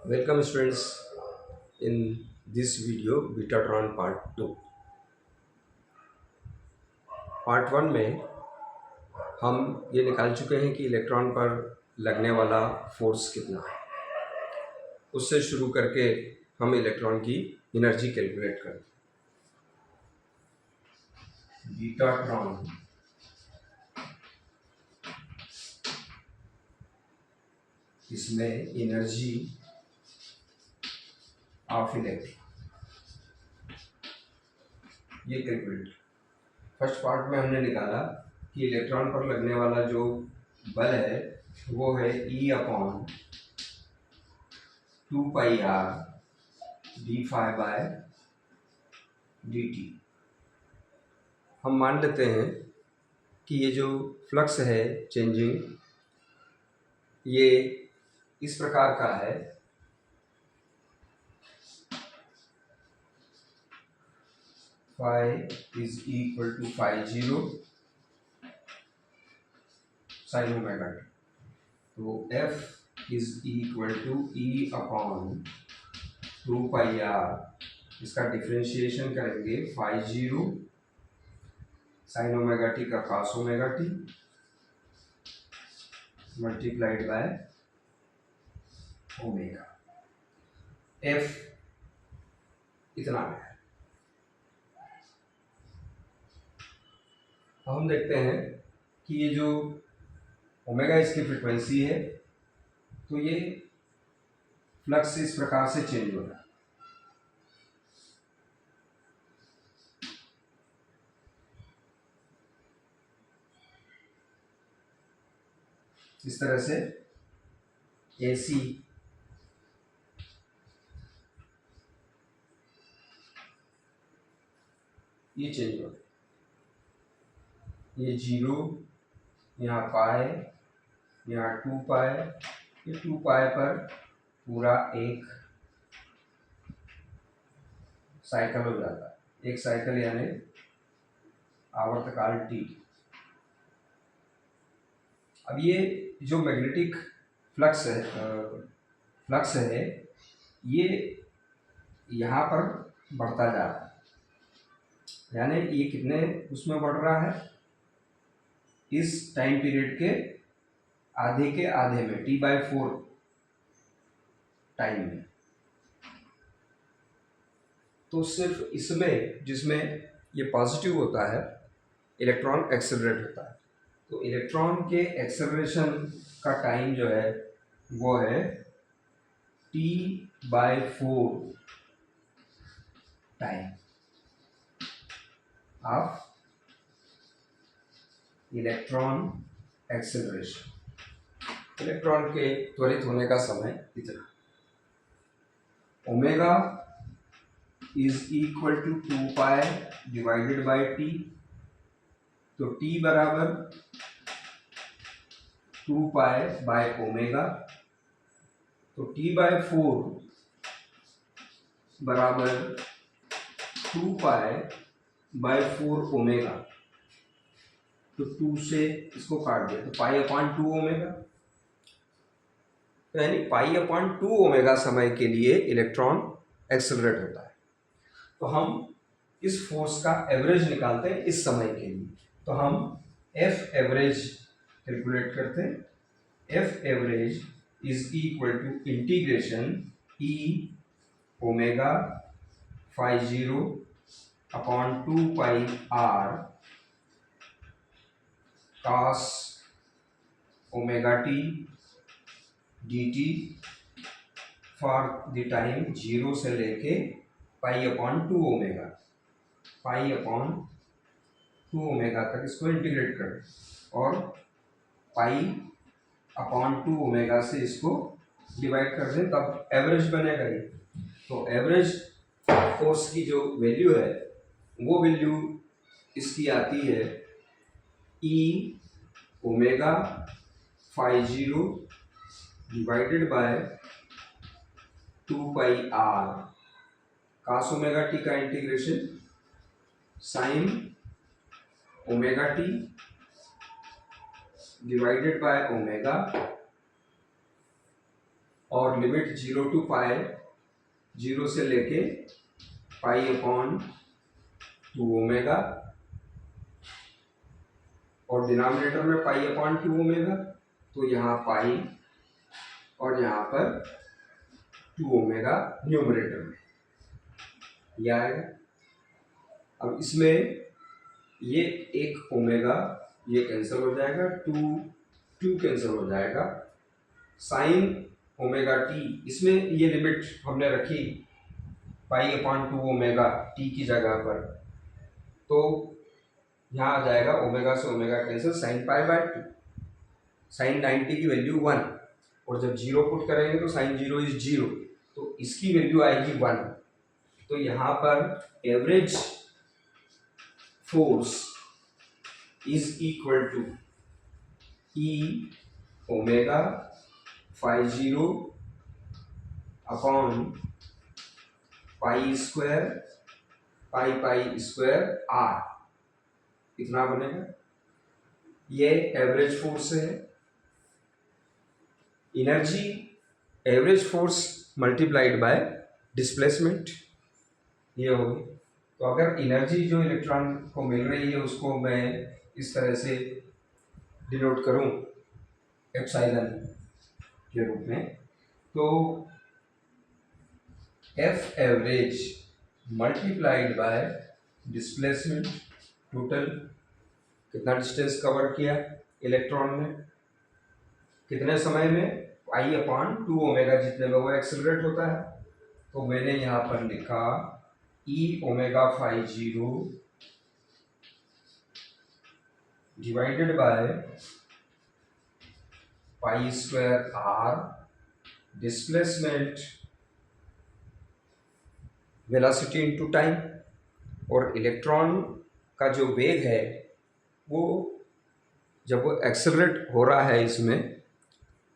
Welcome students in this video Betatron Part 2। Part 1 में हम ये निकाल चुके हैं कि इलेक्ट्रॉन पर लगने वाला फोर्स कितना है। उससे शुरू करके हम इलेक्ट्रॉन की एनर्जी कैलकुलेट करें। बीटाट्रॉन इसमें एनर्जी ऑफ इलेक्ट्रॉन ये कैलकुलेट। फर्स्ट पार्ट में हमने निकाला कि इलेक्ट्रॉन पर लगने वाला जो बल है वो है E/2πr/d∅/dt। हम मान लेते हैं कि ये जो फ्लक्स है चेंजिंग ये इस प्रकार का है। phi is equal to phi 0 sin omega t। तो F is equal to E/2πr। इसका डिफ्रेंशिएशन करेंगे phi 0 sin ओमेगा टी का cos omega T multiplied by omega. F इतना है। अब हम देखते हैं कि ये जो ओमेगा इसकी फ्रीक्वेंसी है तो ये फ्लक्स इस प्रकार से चेंज हो रहा है। इस तरह से AC ये चेंज हो रहा है। ये 0, यहाँ पाए, यहाँ 2π, ये 2π पर पूरा एक साइकिल हो जाता है। एक साइकिल यानी आवर्तकाल T। अब ये जो मैग्नेटिक फ्लक्स है ये यहाँ पर बढ़ता जा रहा है। यानी ये कितने उसमें बढ़ रहा है, इस टाइम पीरियड के आधे में T/4 टाइम में। तो सिर्फ इसमें जिसमें ये पॉजिटिव होता है इलेक्ट्रॉन एक्सेलरेट होता है। तो इलेक्ट्रॉन के एक्सेलरेशन का टाइम जो है वो है T/4 time of electron acceleration. Electron के त्वरित होने का समय इतना। Omega is equal to 2π divided by T। तो T बराबर 2π बाय ओमेगा। तो T/4 बराबर 2π बाय 4 ओमेगा। तो 2 से इसको काट दिया तो π/2 ओमेगा। तो यानी π/2 ओमेगा समय के लिए इलेक्ट्रॉन एक्सेलरेट होता है। तो हम इस फोर्स का एवरेज निकालते हैं इस समय के लिए। तो हम F एवरेज कैलकुलेट करते हैं। F average is equal to integration E/ओमेगा phi 0 upon 2πr cos omega t dt for the time 0 से लेके π/2 ओमेगा तक इसको इंटीग्रेट करें और π/2 ओमेगा से इसको डिवाइड कर दें तब एवरेज बनेगा ये। तो एवरेज फोर्स की जो वैल्यू है वो वैल्यू इसकी आती है E/ओमेगा phi 0 divided by 2πr cos omega t का integration sin omega t divided by omega और लिमिट 0 टू पाई, 0 से लेके पाई अपॉन 2 ओमेगा, और डिनोमिनेटर में पाई अपॉन 2 ओमेगा, तो यहाँ पाई और यहाँ पर 2 ओमेगा न्यूमरेटर में यह आएगा। अब इसमें ये एक ओमेगा ये कैंसिल हो जाएगा, 2 कैंसिल हो जाएगा, साइन ओमेगा टी, इसमें ये लिमिट हमने रखी पाई अपॉन 2 ओमेगा टी की जगह पर, तो यहाँ आ जाएगा ओमेगा से omega cancel, sine pi by 2, sine 90 की वैल्यू 1, और जब 0 पुट करेंगे तो साइन 0 इज 0, तो इसकी वैल्यू आएगी 1। तो यहाँ पर average force is equal to E omega phi 0 upon pi square pi square R, इतना बनेगा। ये एवरेज फोर्स है। Energy average force multiplied by displacement, ये होगी। तो अगर एनर्जी जो इलेक्ट्रॉन को मिल रही है उसको मैं इस तरह से डिनोट करूं एप्सिलॉन के रूप में, तो F average multiplied by displacement, total कितना डिस्टेंस कवर किया इलेक्ट्रॉन ने, कितने समय में, पाई अपॉन 2 ओमेगा जितने में वो एक्सेलरेट होता है। तो मैंने यहाँ पर लिखा E omega phi 0 divided by pi square R, displacement velocity into time, और इलेक्ट्रॉन का जो वेग है वो जब वो एक्सेलरेट हो रहा है इसमें,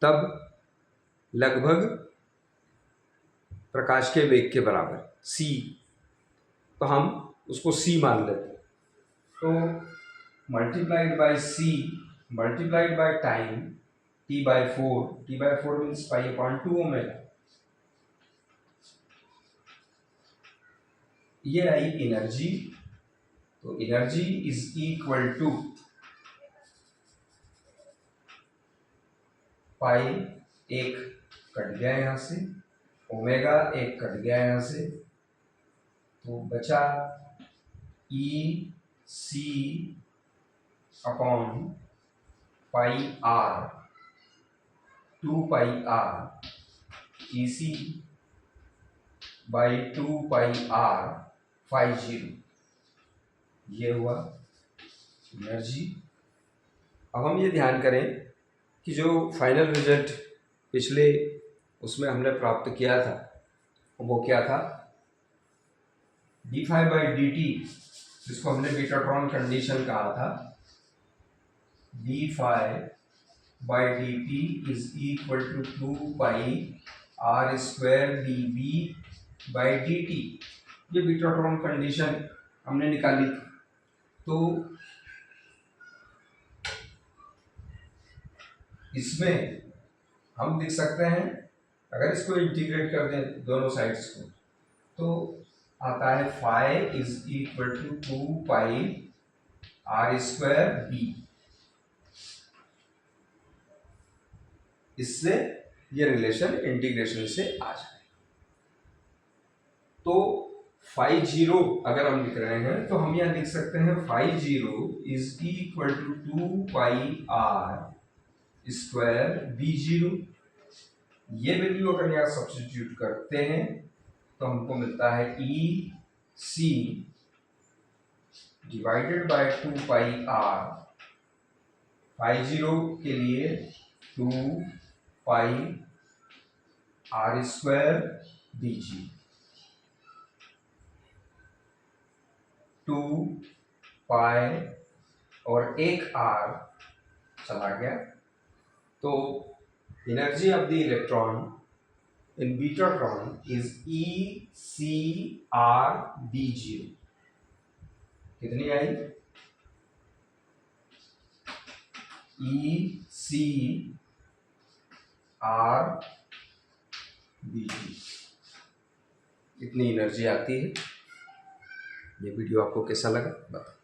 तब लगभग प्रकाश के वेग के बराबर c, तो हम उसको c मान लेते हैं। तो multiplied by c multiplied by time t by 4 means pi upon 2 omega, ये आई एनर्जी। तो एनर्जी इज इक्वल टू पाई, एक कट गया यहाँ से, ओमेगा एक कट गया यहाँ से, तो बचा E C upon pi R, 2 pi R, E C by 2 pi R phi 0, ये हुआ एनर्जी। अब हम ये ध्यान करें कि जो फाइनल रिजल्ट पिछले उसमें हमने प्राप्त किया था वो क्या था, D phi by D T, जिसको हमने बीटाट्रॉन कंडीशन कहा था, D phi by D T is equal to 2 pi R square D B by D T, ये बीटाट्रॉन कंडीशन हमने निकाली थी। तो इसमें हम लिख सकते हैं, अगर इसको इंटीग्रेट कर दें दोनों साइड्स को, तो आता है phi is equal to 2 pi R square B, इससे ये रिलेशन इंटीग्रेशन से आ जाए। तो फाई 0 अगर हम लिख रहे हैं तो हम यहां लिख सकते हैं phi 0 is equal to 2 pi R square B 0, ये वैल्यू अगर यहाँ सब्स्टिट्यूट करते हैं तो हमको मिलता है E C divided by 2 pi R, phi 0 के लिए 2 pi R square B 2 pi और एक आर चला गया, तो energy of the electron in betatron is E C R B 0, कितनी आई, ई सी आर dt, इतनी एनर्जी आती है। ये वीडियो आपको कैसा लगा बताओ।